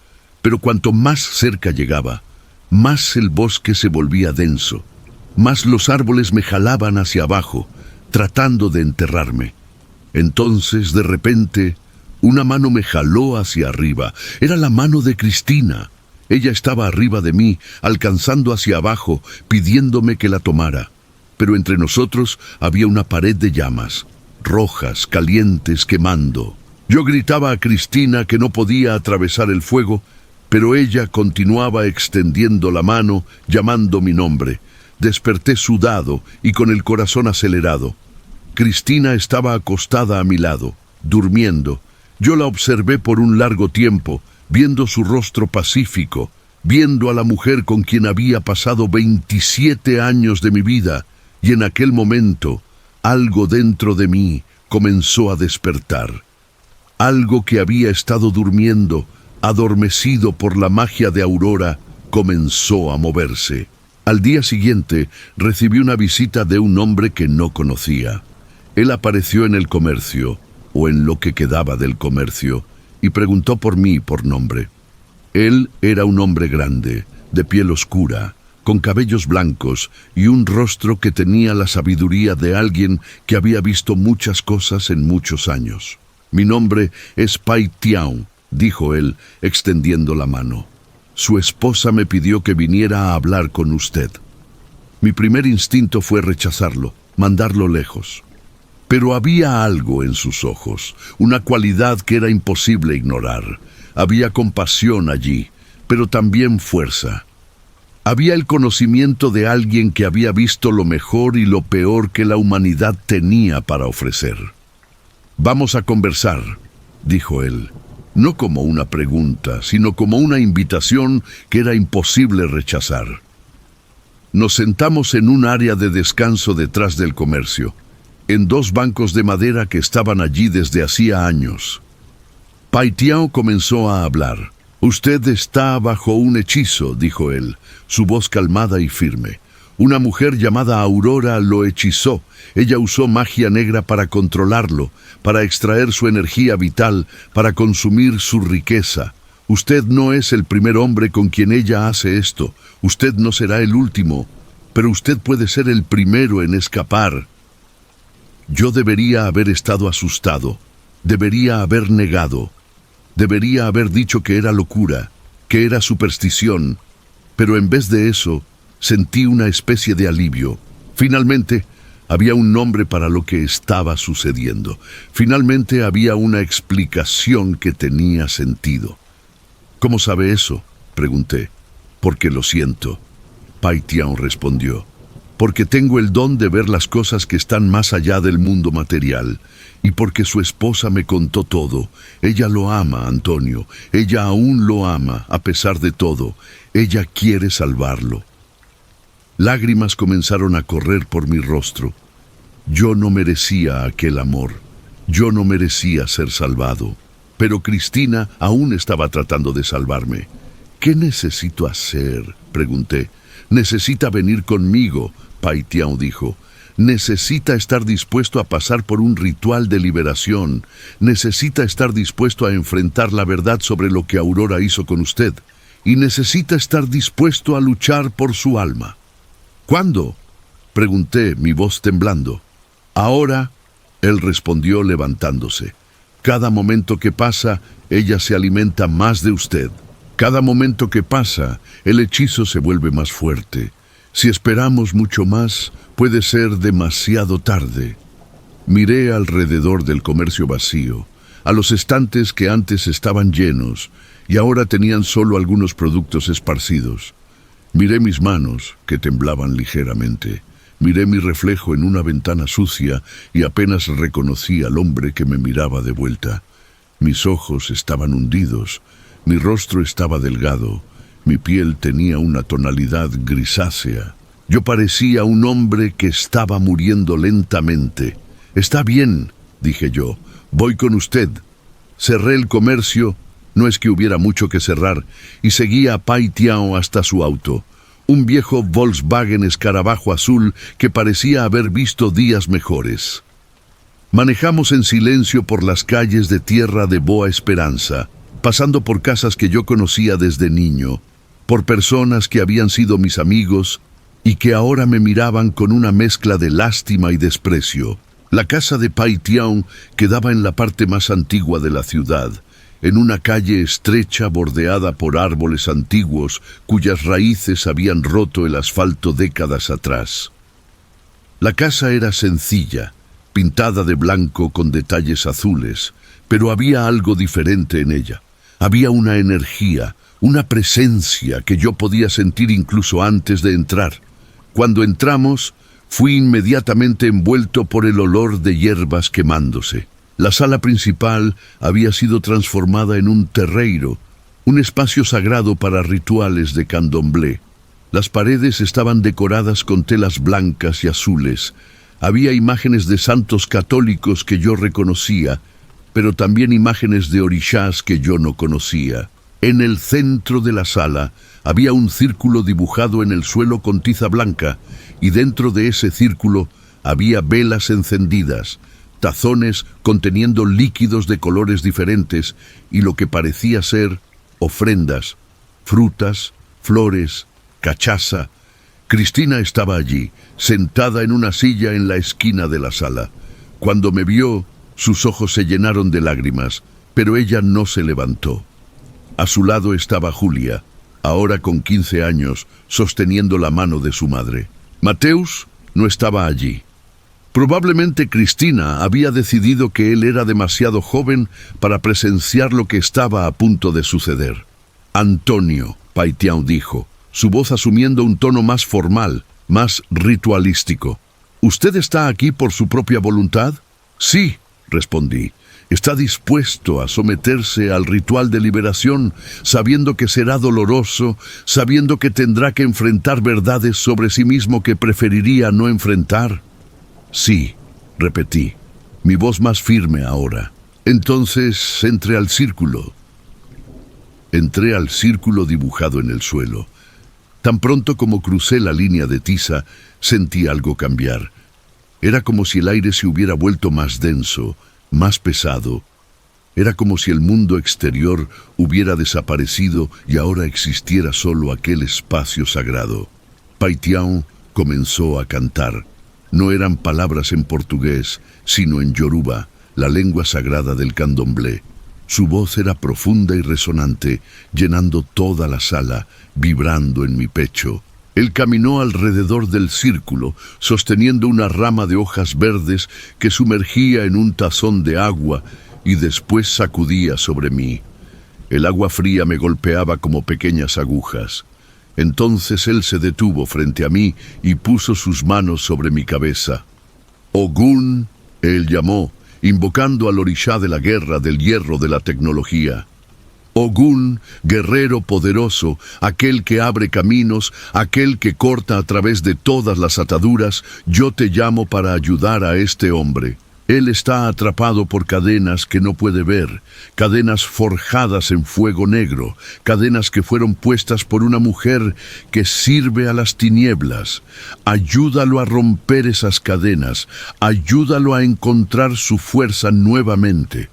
pero cuanto más cerca llegaba, más el bosque se volvía denso, más los árboles me jalaban hacia abajo, tratando de enterrarme. Entonces, de repente, una mano me jaló hacia arriba. Era la mano de Cristina. Ella estaba arriba de mí, alcanzando hacia abajo, pidiéndome que la tomara. Pero entre nosotros había una pared de llamas, rojas, calientes, quemando. Yo gritaba a Cristina que no podía atravesar el fuego, pero ella continuaba extendiendo la mano, llamando mi nombre. Desperté sudado y con el corazón acelerado. Cristina estaba acostada a mi lado, durmiendo. Yo la observé por un largo tiempo, viendo su rostro pacífico, viendo a la mujer con quien había pasado 27 años de mi vida, y en aquel momento, algo dentro de mí comenzó a despertar. Algo que había estado durmiendo, adormecido por la magia de Aurora, comenzó a moverse. Al día siguiente, recibí una visita de un hombre que no conocía. Él apareció en el comercio, o en lo que quedaba del comercio, y preguntó por mí por nombre. Él era un hombre grande, de piel oscura, con cabellos blancos y un rostro que tenía la sabiduría de alguien que había visto muchas cosas en muchos años. «Mi nombre es Pai Tiao», dijo él, extendiendo la mano. «Su esposa me pidió que viniera a hablar con usted». Mi primer instinto fue rechazarlo, mandarlo lejos. Pero había algo en sus ojos, una cualidad que era imposible ignorar. Había compasión allí, pero también fuerza. Había el conocimiento de alguien que había visto lo mejor y lo peor que la humanidad tenía para ofrecer. «Vamos a conversar», dijo él, no como una pregunta, sino como una invitación que era imposible rechazar. Nos sentamos en un área de descanso detrás del comercio, en 2 bancos de madera que estaban allí desde hacía años. Pai Tiao comenzó a hablar. «Usted está bajo un hechizo», dijo él, su voz calmada y firme. «Una mujer llamada Aurora lo hechizó. Ella usó magia negra para controlarlo, para extraer su energía vital, para consumir su riqueza. Usted no es el primer hombre con quien ella hace esto. Usted no será el último, pero usted puede ser el primero en escapar». Yo debería haber estado asustado, debería haber negado, debería haber dicho que era locura, que era superstición, pero en vez de eso, sentí una especie de alivio. Finalmente, había un nombre para lo que estaba sucediendo. Finalmente había una explicación que tenía sentido. «¿Cómo sabe eso?», pregunté. «Porque lo siento», Pai Tiao respondió. «Porque tengo el don de ver las cosas que están más allá del mundo material, y porque su esposa me contó todo. Ella lo ama, Antonio. Ella aún lo ama, a pesar de todo. Ella quiere salvarlo». Lágrimas comenzaron a correr por mi rostro. Yo no merecía aquel amor. Yo no merecía ser salvado. Pero Cristina aún estaba tratando de salvarme. «¿Qué necesito hacer?», pregunté. «Necesita venir conmigo», Pai Tiao dijo. «Necesita estar dispuesto a pasar por un ritual de liberación. Necesita estar dispuesto a enfrentar la verdad sobre lo que Aurora hizo con usted. Y necesita estar dispuesto a luchar por su alma». «¿Cuándo?», pregunté, mi voz temblando. «Ahora», él respondió levantándose. «Cada momento que pasa, ella se alimenta más de usted. Cada momento que pasa, el hechizo se vuelve más fuerte. Si esperamos mucho más, puede ser demasiado tarde». Miré alrededor del comercio vacío, a los estantes que antes estaban llenos y ahora tenían solo algunos productos esparcidos. Miré mis manos, que temblaban ligeramente. Miré mi reflejo en una ventana sucia y apenas reconocí al hombre que me miraba de vuelta. Mis ojos estaban hundidos, mi rostro estaba delgado, mi piel tenía una tonalidad grisácea. Yo parecía un hombre que estaba muriendo lentamente. «Está bien», dije yo, «voy con usted». Cerré el comercio, no es que hubiera mucho que cerrar, y seguí a Pai Tiao hasta su auto. Un viejo Volkswagen escarabajo azul que parecía haber visto días mejores. Manejamos en silencio por las calles de tierra de Boa Esperanza, pasando por casas que yo conocía desde niño, por personas que habían sido mis amigos y que ahora me miraban con una mezcla de lástima y desprecio. La casa de Pai Tiao quedaba en la parte más antigua de la ciudad, en una calle estrecha bordeada por árboles antiguos cuyas raíces habían roto el asfalto décadas atrás. La casa era sencilla, pintada de blanco con detalles azules, pero había algo diferente en ella. Había una energía, una presencia que yo podía sentir incluso antes de entrar. Cuando entramos, fui inmediatamente envuelto por el olor de hierbas quemándose. La sala principal había sido transformada en un terreiro, un espacio sagrado para rituales de candomblé. Las paredes estaban decoradas con telas blancas y azules. Había imágenes de santos católicos que yo reconocía, pero también imágenes de orishás que yo no conocía. En el centro de la sala había un círculo dibujado en el suelo con tiza blanca, y dentro de ese círculo había velas encendidas, tazones conteniendo líquidos de colores diferentes y lo que parecía ser ofrendas, frutas, flores, cachaza. Cristina estaba allí, sentada en una silla en la esquina de la sala. Cuando me vio, sus ojos se llenaron de lágrimas, pero ella no se levantó. A su lado estaba Julia, ahora con 15 años, sosteniendo la mano de su madre. Mateus no estaba allí. Probablemente Cristina había decidido que él era demasiado joven para presenciar lo que estaba a punto de suceder. Antonio, Paitião dijo, su voz asumiendo un tono más formal, más ritualístico. ¿Usted está aquí por su propia voluntad? Sí, respondí. Está dispuesto a someterse al ritual de liberación, sabiendo que será doloroso, sabiendo que tendrá que enfrentar verdades sobre sí mismo que preferiría no enfrentar. Sí, repetí, mi voz más firme ahora. Entonces entré al círculo. Entré al círculo dibujado en el suelo. Tan pronto como crucé la línea de tiza, sentí algo cambiar. Era como si el aire se hubiera vuelto más denso, más pesado. Era como si el mundo exterior hubiera desaparecido y ahora existiera solo aquel espacio sagrado. Paitião comenzó a cantar. No eran palabras en portugués, sino en yoruba, la lengua sagrada del candomblé. Su voz era profunda y resonante, llenando toda la sala, vibrando en mi pecho. Él caminó alrededor del círculo, sosteniendo una rama de hojas verdes que sumergía en un tazón de agua y después sacudía sobre mí. El agua fría me golpeaba como pequeñas agujas. Entonces él se detuvo frente a mí y puso sus manos sobre mi cabeza. Ogún, él llamó, invocando al orishá de la guerra, del hierro, de la tecnología. Ogún, guerrero poderoso, aquel que abre caminos, aquel que corta a través de todas las ataduras, yo te llamo para ayudar a este hombre. Él está atrapado por cadenas que no puede ver, cadenas forjadas en fuego negro, cadenas que fueron puestas por una mujer que sirve a las tinieblas. Ayúdalo a romper esas cadenas, ayúdalo a encontrar su fuerza nuevamente.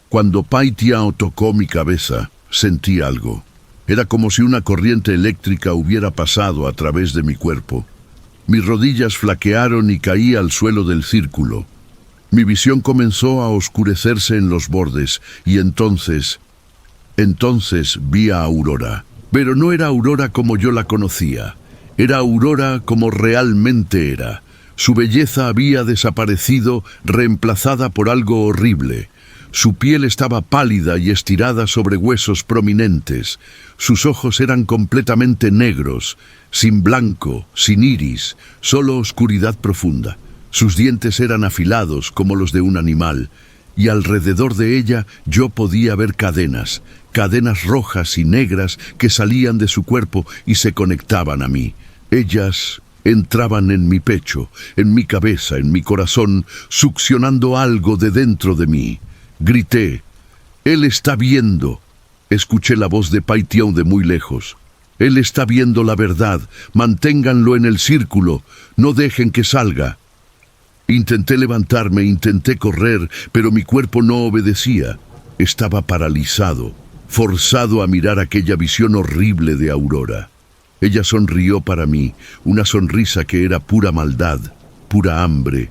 Cuando Paitião tocó mi cabeza, sentí algo. Era como si una corriente eléctrica hubiera pasado a través de mi cuerpo. Mis rodillas flaquearon y caí al suelo del círculo. Mi visión comenzó a oscurecerse en los bordes y entonces vi a Aurora. Pero no era Aurora como yo la conocía. Era Aurora como realmente era. Su belleza había desaparecido, reemplazada por algo horrible. Su piel estaba pálida y estirada sobre huesos prominentes. Sus ojos eran completamente negros, sin blanco, sin iris, solo oscuridad profunda. Sus dientes eran afilados como los de un animal, y alrededor de ella yo podía ver cadenas rojas y negras que salían de su cuerpo y se conectaban a mí. Ellas entraban en mi pecho, en mi cabeza, en mi corazón, succionando algo de dentro de mí. Grité, «Él está viendo». Escuché la voz de Paitião de muy lejos. «Él está viendo la verdad. Manténganlo en el círculo. No dejen que salga». Intenté levantarme, intenté correr, pero mi cuerpo no obedecía. Estaba paralizado, forzado a mirar aquella visión horrible de Aurora. Ella sonrió para mí, una sonrisa que era pura maldad, pura hambre.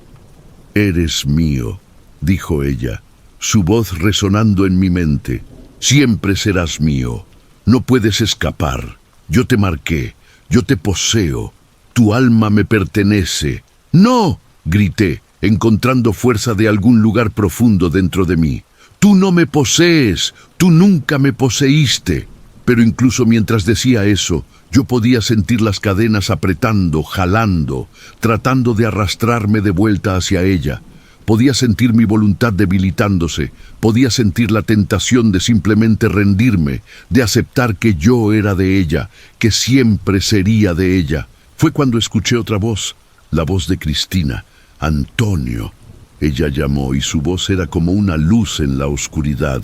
«Eres mío», dijo ella, su voz resonando en mi mente. «Siempre serás mío. No puedes escapar. Yo te marqué, yo te poseo. Tu alma me pertenece». «¡No!», grité, encontrando fuerza de algún lugar profundo dentro de mí. «Tú no me posees, tú nunca me poseíste». Pero incluso mientras decía eso, yo podía sentir las cadenas apretando, jalando, tratando de arrastrarme de vuelta hacia ella. Podía sentir mi voluntad debilitándose, podía sentir la tentación de simplemente rendirme, de aceptar que yo era de ella, que siempre sería de ella. Fue cuando escuché otra voz, la voz de Cristina. «Antonio», ella llamó, y su voz era como una luz en la oscuridad.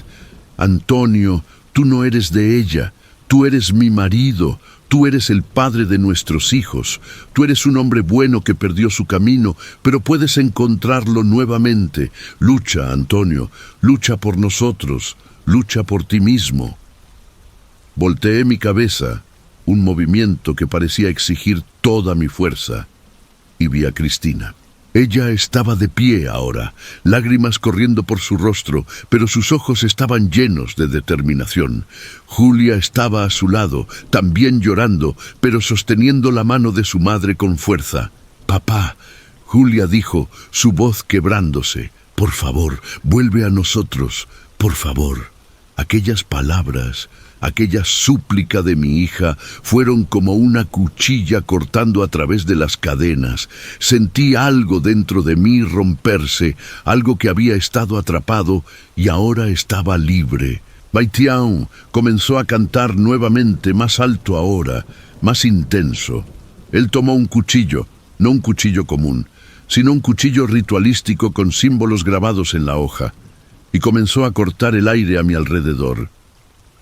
«Antonio, tú no eres de ella, Tú eres mi marido, tú eres el padre de nuestros hijos, tú eres un hombre bueno que perdió su camino, pero puedes encontrarlo nuevamente. Lucha, Antonio, lucha por nosotros, lucha por ti mismo». Volteé mi cabeza, un movimiento que parecía exigir toda mi fuerza, y vi a Cristina. Ella estaba de pie ahora, lágrimas corriendo por su rostro, pero sus ojos estaban llenos de determinación. Julia estaba a su lado, también llorando, pero sosteniendo la mano de su madre con fuerza. «Papá», Julia dijo, su voz quebrándose, «por favor, vuelve a nosotros, por favor». Aquellas palabras, aquella súplica de mi hija fueron como una cuchilla cortando a través de las cadenas. Sentí algo dentro de mí romperse, algo que había estado atrapado y ahora estaba libre. Baitiao comenzó a cantar nuevamente, más alto ahora, más intenso. Él tomó un cuchillo, no un cuchillo común, sino un cuchillo ritualístico con símbolos grabados en la hoja, y comenzó a cortar el aire a mi alrededor.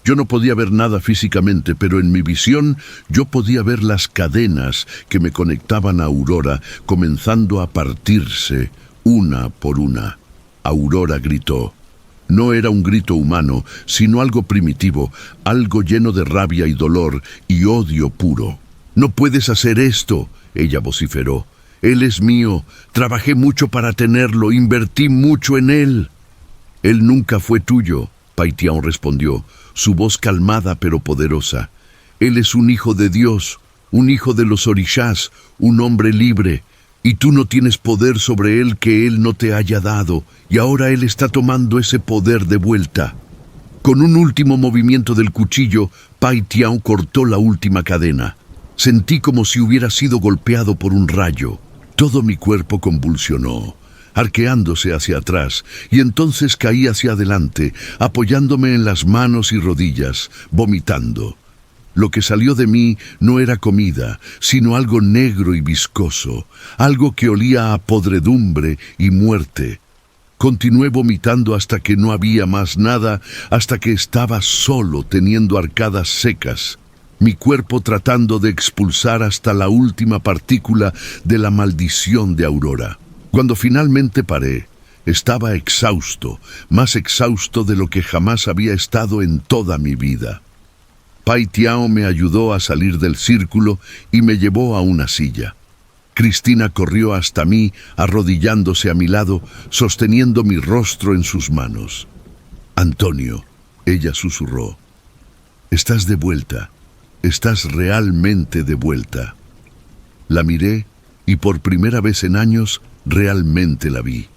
Yo no podía ver nada físicamente, pero en mi visión yo podía ver las cadenas que me conectaban a Aurora comenzando a partirse una por una. Aurora gritó. No era un grito humano, sino algo primitivo, algo lleno de rabia y dolor y odio puro. «No puedes hacer esto», ella vociferó. «Él es mío, trabajé mucho para tenerlo, invertí mucho en él». «Él nunca fue tuyo», Baitiao respondió, su voz calmada pero poderosa. «Él es un hijo de Dios, un hijo de los orishás, un hombre libre, y tú no tienes poder sobre él que él no te haya dado, y ahora él está tomando ese poder de vuelta». Con un último movimiento del cuchillo, Baitiao cortó la última cadena. Sentí como si hubiera sido golpeado por un rayo. Todo mi cuerpo convulsionó, arqueándose hacia atrás, y entonces caí hacia adelante, apoyándome en las manos y rodillas, vomitando. Lo que salió de mí no era comida, sino algo negro y viscoso, algo que olía a podredumbre y muerte. Continué vomitando hasta que no había más nada, hasta que estaba solo teniendo arcadas secas, mi cuerpo tratando de expulsar hasta la última partícula de la maldición de Aurora. Cuando finalmente paré, estaba exhausto, más exhausto de lo que jamás había estado en toda mi vida. Baitiao me ayudó a salir del círculo y me llevó a una silla. Cristina corrió hasta mí, arrodillándose a mi lado, sosteniendo mi rostro en sus manos. «Antonio», ella susurró, «estás de vuelta, estás realmente de vuelta». La miré y por primera vez en años realmente la vi.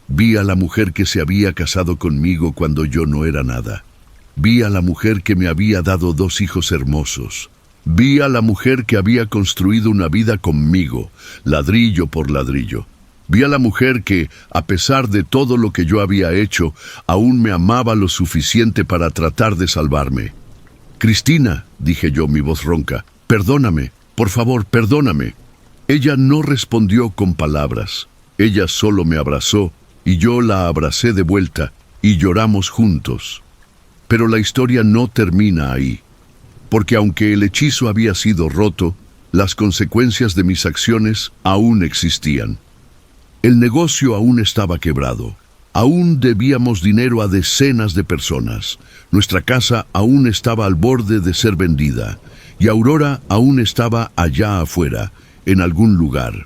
Vi a la mujer que se había casado conmigo cuando yo no era nada. Vi a la mujer que me había dado 2 hijos hermosos. Vi a la mujer que había construido una vida conmigo, ladrillo por ladrillo. Vi a la mujer que, a pesar de todo lo que yo había hecho, aún me amaba lo suficiente para tratar de salvarme. «Cristina», dije yo, mi voz ronca, «perdóname, por favor, perdóname». Ella no respondió con palabras. Ella solo me abrazó y yo la abracé de vuelta y lloramos juntos. Pero la historia no termina ahí, porque aunque el hechizo había sido roto, las consecuencias de mis acciones aún existían. El negocio aún estaba quebrado. Aún debíamos dinero a decenas de personas. Nuestra casa aún estaba al borde de ser vendida y Aurora aún estaba allá afuera, en algún lugar.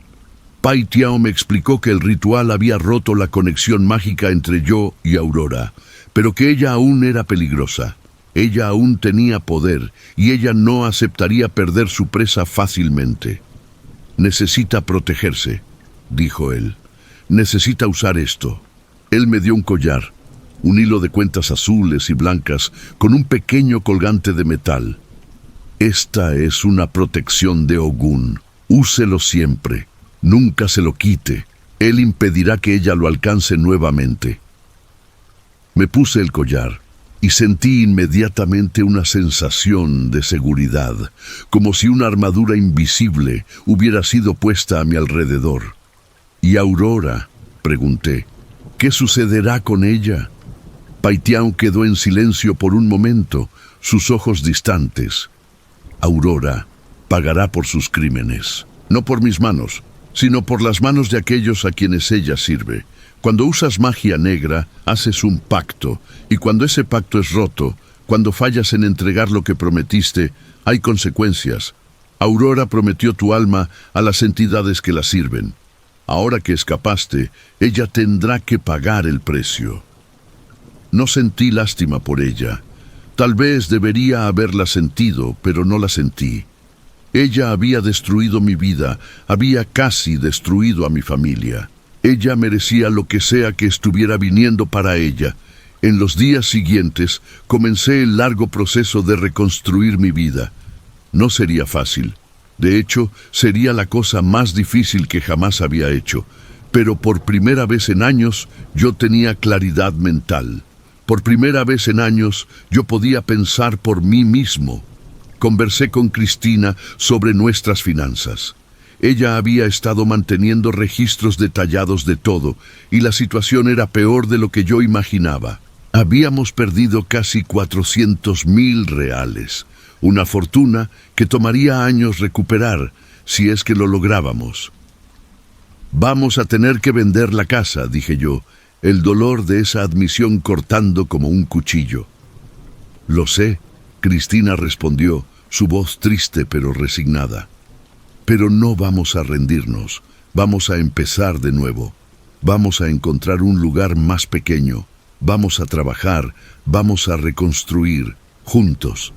Baitiao me explicó que el ritual había roto la conexión mágica entre yo y Aurora, pero que ella aún era peligrosa. Ella aún tenía poder y ella no aceptaría perder su presa fácilmente. «Necesita protegerse», dijo él. «Necesita usar esto». Él me dio un collar, un hilo de cuentas azules y blancas con un pequeño colgante de metal. «Esta es una protección de Ogún. Úselo siempre, nunca se lo quite, él impedirá que ella lo alcance nuevamente». Me puse el collar y sentí inmediatamente una sensación de seguridad, como si una armadura invisible hubiera sido puesta a mi alrededor. «¿Y Aurora?», pregunté, «¿qué sucederá con ella?». Baitiao quedó en silencio por un momento, sus ojos distantes. Aurora pagará por sus crímenes, no por mis manos, sino por las manos de aquellos a quienes ella sirve. Cuando usas magia negra, haces un pacto, y cuando ese pacto es roto, cuando fallas en entregar lo que prometiste, hay consecuencias. Aurora prometió tu alma a las entidades que la sirven. Ahora que escapaste, ella tendrá que pagar el precio. No sentí lástima por ella. Tal vez debería haberla sentido, pero no la sentí. Ella había destruido mi vida, había casi destruido a mi familia. Ella merecía lo que sea que estuviera viniendo para ella. En los días siguientes comencé el largo proceso de reconstruir mi vida. No sería fácil. De hecho, sería la cosa más difícil que jamás había hecho. Pero por primera vez en años, yo tenía claridad mental. Por primera vez en años, yo podía pensar por mí mismo. Conversé con Cristina sobre nuestras finanzas. Ella había estado manteniendo registros detallados de todo, y la situación era peor de lo que yo imaginaba. Habíamos perdido casi 400.000 reales, una fortuna que tomaría años recuperar, si es que lo lográbamos. Vamos a tener que vender la casa, dije yo, el dolor de esa admisión cortando como un cuchillo. Lo sé, Cristina respondió, su voz triste pero resignada. Pero no vamos a rendirnos, vamos a empezar de nuevo. Vamos a encontrar un lugar más pequeño, vamos a trabajar, vamos a reconstruir, juntos.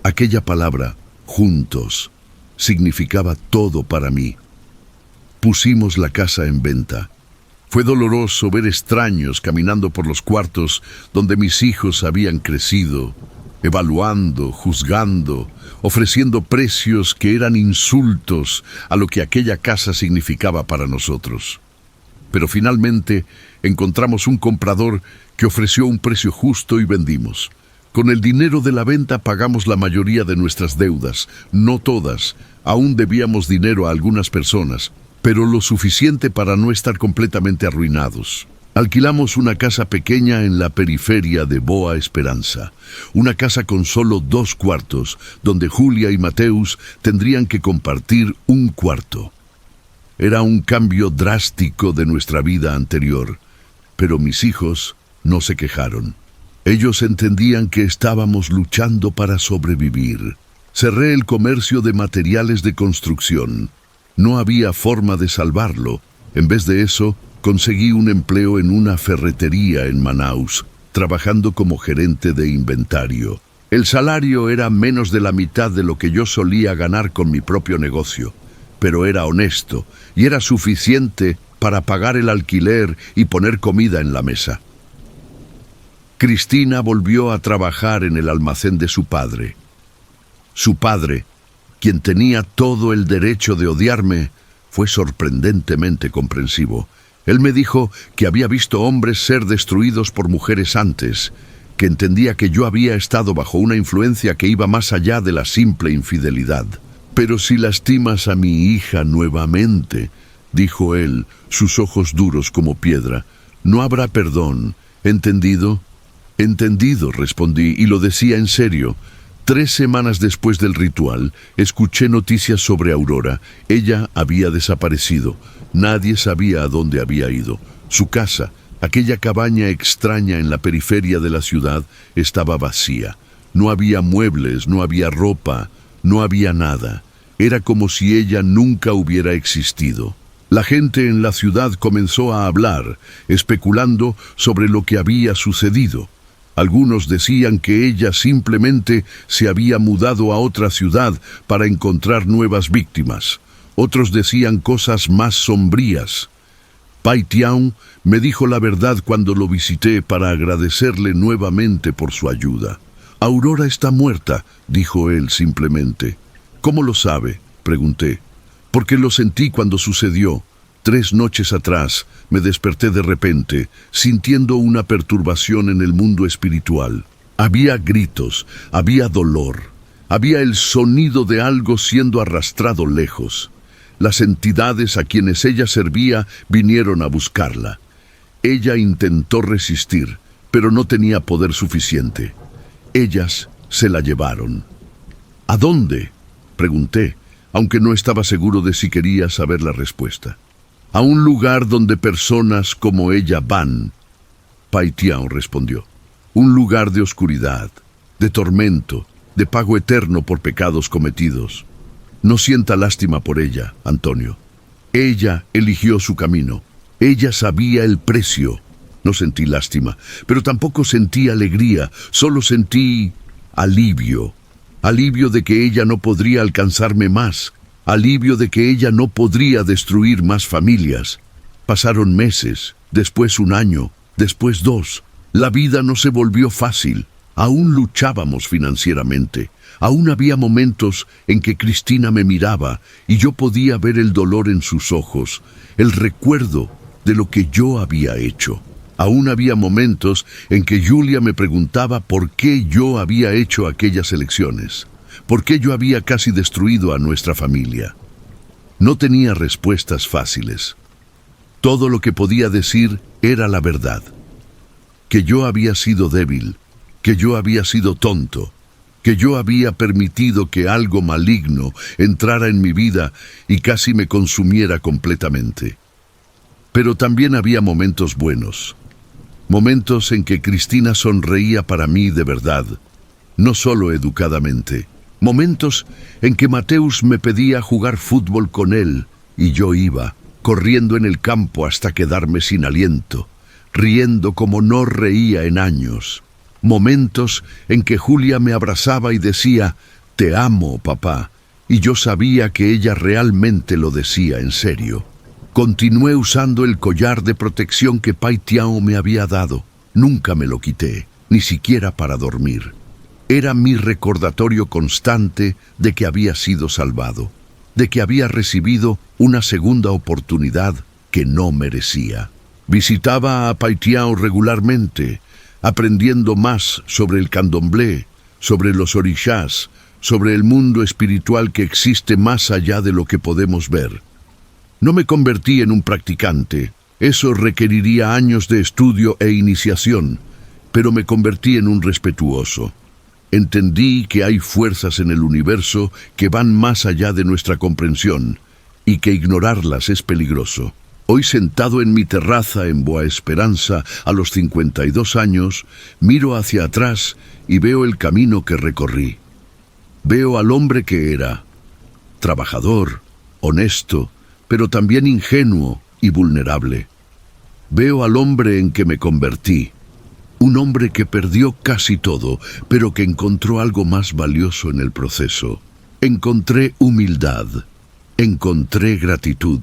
Aquella palabra, juntos, significaba todo para mí. Pusimos la casa en venta. Fue doloroso ver extraños caminando por los cuartos donde mis hijos habían crecido, evaluando, juzgando, ofreciendo precios que eran insultos a lo que aquella casa significaba para nosotros. Pero finalmente encontramos un comprador que ofreció un precio justo y vendimos. Con el dinero de la venta pagamos la mayoría de nuestras deudas, no todas, aún debíamos dinero a algunas personas, pero lo suficiente para no estar completamente arruinados. Alquilamos una casa pequeña en la periferia de Boa Esperanza, una casa con solo 2 cuartos, donde Julia y Mateus tendrían que compartir un cuarto. Era un cambio drástico de nuestra vida anterior, pero mis hijos no se quejaron. Ellos entendían que estábamos luchando para sobrevivir. Cerré el comercio de materiales de construcción. No había forma de salvarlo. En vez de eso, conseguí un empleo en una ferretería en Manaus, trabajando como gerente de inventario. El salario era menos de la mitad de lo que yo solía ganar con mi propio negocio, pero era honesto y era suficiente para pagar el alquiler y poner comida en la mesa. Cristina volvió a trabajar en el almacén de su padre. Su padre, quien tenía todo el derecho de odiarme, fue sorprendentemente comprensivo. Él me dijo que había visto hombres ser destruidos por mujeres antes, que entendía que yo había estado bajo una influencia que iba más allá de la simple infidelidad. «Pero si lastimas a mi hija nuevamente», dijo él, sus ojos duros como piedra, «no habrá perdón. ¿Entendido?» «Entendido», respondí, y lo decía en serio. 3 semanas después del ritual, escuché noticias sobre Aurora. Ella había desaparecido. Nadie sabía a dónde había ido. Su casa, aquella cabaña extraña en la periferia de la ciudad, estaba vacía. No había muebles, no había ropa, no había nada. Era como si ella nunca hubiera existido. La gente en la ciudad comenzó a hablar, especulando sobre lo que había sucedido. Algunos decían que ella simplemente se había mudado a otra ciudad para encontrar nuevas víctimas. Otros decían cosas más sombrías. Pai Tiaun me dijo la verdad cuando lo visité para agradecerle nuevamente por su ayuda. «Aurora está muerta», dijo él simplemente. «¿Cómo lo sabe?», pregunté. «Porque lo sentí cuando sucedió. 3 noches atrás me desperté de repente, sintiendo una perturbación en el mundo espiritual. Había gritos, había dolor, había el sonido de algo siendo arrastrado lejos. Las entidades a quienes ella servía vinieron a buscarla. Ella intentó resistir, pero no tenía poder suficiente. Ellas se la llevaron. ¿A dónde?, pregunté, aunque no estaba seguro de si quería saber la respuesta. A un lugar donde personas como ella van, Pai Tiao respondió. Un lugar de oscuridad, de tormento, de pago eterno por pecados cometidos. No sienta lástima por ella, Antonio. Ella eligió su camino. Ella sabía el precio. No sentí lástima, pero tampoco sentí alegría, solo sentí alivio. Alivio de que ella no podría alcanzarme más. Alivio de que ella no podría destruir más familias. Pasaron meses, después un año, después 2. La vida no se volvió fácil. Aún luchábamos financieramente. Aún había momentos en que Cristina me miraba y yo podía ver el dolor en sus ojos, el recuerdo de lo que yo había hecho. Aún había momentos en que Julia me preguntaba por qué yo había hecho aquellas elecciones, por qué yo había casi destruido a nuestra familia. No tenía respuestas fáciles. Todo lo que podía decir era la verdad. Que yo había sido débil, que yo había sido tonto, que yo había permitido que algo maligno entrara en mi vida y casi me consumiera completamente. Pero también había momentos buenos. Momentos en que Cristina sonreía para mí de verdad, no solo educadamente. Momentos en que Mateus me pedía jugar fútbol con él y yo iba, corriendo en el campo hasta quedarme sin aliento, riendo como no reía en años. Momentos en que Julia me abrazaba y decía, «Te amo, papá», y yo sabía que ella realmente lo decía en serio. Continué usando el collar de protección que Pai Tiao me había dado. Nunca me lo quité, ni siquiera para dormir. Era mi recordatorio constante de que había sido salvado, de que había recibido una segunda oportunidad que no merecía. Visitaba a Pai Tiao regularmente, aprendiendo más sobre el candomblé, sobre los orishás, sobre el mundo espiritual que existe más allá de lo que podemos ver. No me convertí en un practicante, eso requeriría años de estudio e iniciación, pero me convertí en un respetuoso. Entendí que hay fuerzas en el universo que van más allá de nuestra comprensión y que ignorarlas es peligroso. Hoy, sentado en mi terraza en Boa Esperanza a los 52 años, miro hacia atrás y veo el camino que recorrí. Veo al hombre que era, trabajador, honesto, pero también ingenuo y vulnerable. Veo al hombre en que me convertí, un hombre que perdió casi todo, pero que encontró algo más valioso en el proceso. Encontré humildad, encontré gratitud,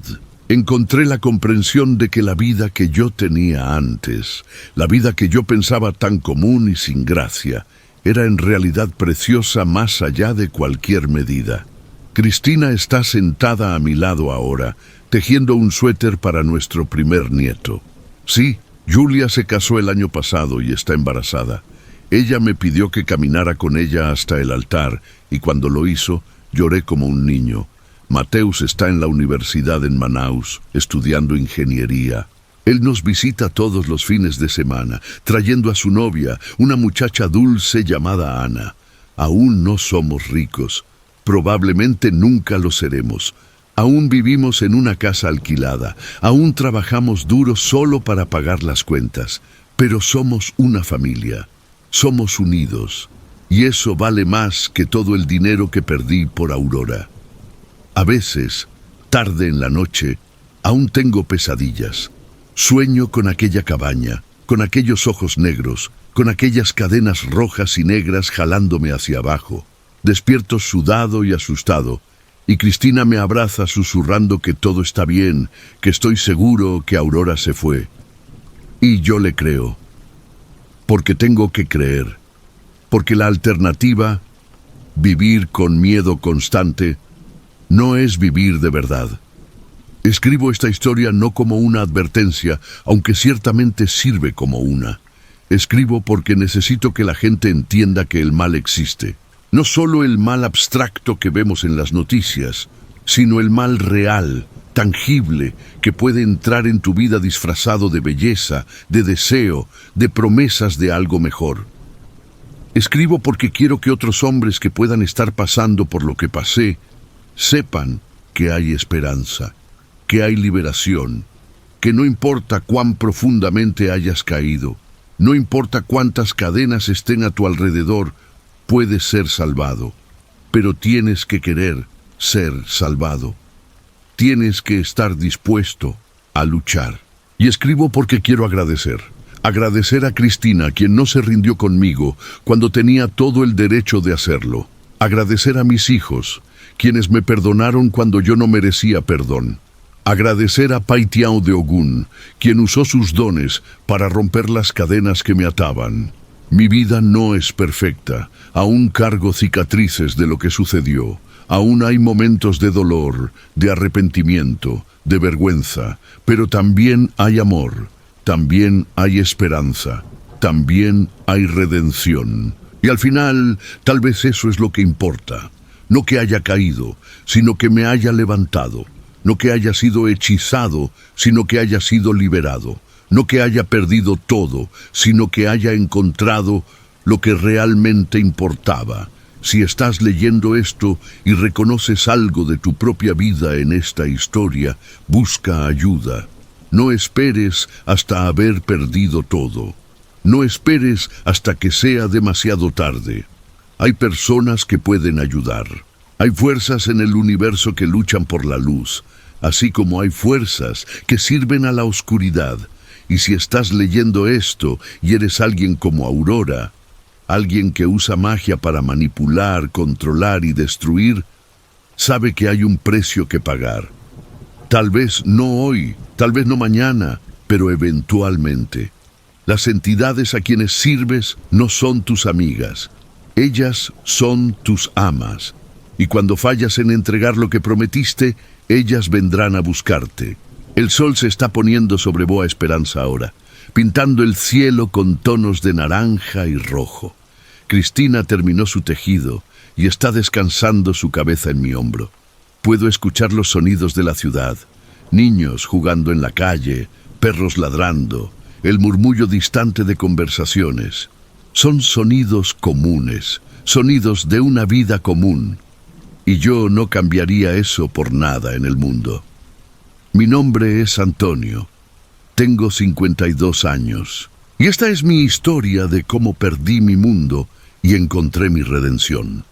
encontré la comprensión de que la vida que yo tenía antes, la vida que yo pensaba tan común y sin gracia, era en realidad preciosa más allá de cualquier medida. Cristina está sentada a mi lado ahora, tejiendo un suéter para nuestro primer nieto. Sí, Julia se casó el año pasado y está embarazada. Ella me pidió que caminara con ella hasta el altar y cuando lo hizo, lloré como un niño. Mateus está en la universidad en Manaus, estudiando ingeniería. Él nos visita todos los fines de semana, trayendo a su novia, una muchacha dulce llamada Ana. Aún no somos ricos. Probablemente nunca lo seremos. Aún vivimos en una casa alquilada. Aún trabajamos duro solo para pagar las cuentas. Pero somos una familia. Somos unidos. Y eso vale más que todo el dinero que perdí por Aurora. A veces, tarde en la noche, aún tengo pesadillas. Sueño con aquella cabaña, con aquellos ojos negros, con aquellas cadenas rojas y negras jalándome hacia abajo. Despierto sudado y asustado, y Cristina me abraza susurrando que todo está bien, que estoy seguro que Aurora se fue. Y yo le creo, porque tengo que creer, porque la alternativa, vivir con miedo constante, no es vivir de verdad. Escribo esta historia no como una advertencia, aunque ciertamente sirve como una. Escribo porque necesito que la gente entienda que el mal existe. No solo el mal abstracto que vemos en las noticias, sino el mal real, tangible, que puede entrar en tu vida disfrazado de belleza, de deseo, de promesas de algo mejor. Escribo porque quiero que otros hombres que puedan estar pasando por lo que pasé, sepan que hay esperanza, que hay liberación, que no importa cuán profundamente hayas caído, no importa cuántas cadenas estén a tu alrededor, puedes ser salvado, pero tienes que querer ser salvado. Tienes que estar dispuesto a luchar. Y escribo porque quiero agradecer. Agradecer a Cristina, quien no se rindió conmigo cuando tenía todo el derecho de hacerlo. Agradecer a mis hijos, quienes me perdonaron cuando yo no merecía perdón. Agradecer a Paitiao de Ogún, quien usó sus dones para romper las cadenas que me ataban. Mi vida no es perfecta, aún cargo cicatrices de lo que sucedió. Aún hay momentos de dolor, de arrepentimiento, de vergüenza, pero también hay amor, también hay esperanza, también hay redención. Y al final, tal vez eso es lo que importa. No que haya caído, sino que me haya levantado. No que haya sido hechizado, sino que haya sido liberado. No que haya perdido todo, sino que haya encontrado lo que realmente importaba. Si estás leyendo esto y reconoces algo de tu propia vida en esta historia, busca ayuda. No esperes hasta haber perdido todo. No esperes hasta que sea demasiado tarde. Hay personas que pueden ayudar. Hay fuerzas en el universo que luchan por la luz, así como hay fuerzas que sirven a la oscuridad. Y si estás leyendo esto y eres alguien como Aurora, alguien que usa magia para manipular, controlar y destruir, sabe que hay un precio que pagar. Tal vez no hoy, tal vez no mañana, pero eventualmente. Las entidades a quienes sirves no son tus amigas. Ellas son tus amas. Y cuando fallas en entregar lo que prometiste, ellas vendrán a buscarte. El sol se está poniendo sobre Boa Esperanza ahora, pintando el cielo con tonos de naranja y rojo. Cristina terminó su tejido y está descansando su cabeza en mi hombro. Puedo escuchar los sonidos de la ciudad, niños jugando en la calle, perros ladrando, el murmullo distante de conversaciones. Son sonidos comunes, sonidos de una vida común. Y yo no cambiaría eso por nada en el mundo. Mi nombre es Antonio. Tengo 52 años. Y esta es mi historia de cómo perdí mi mundo y encontré mi redención.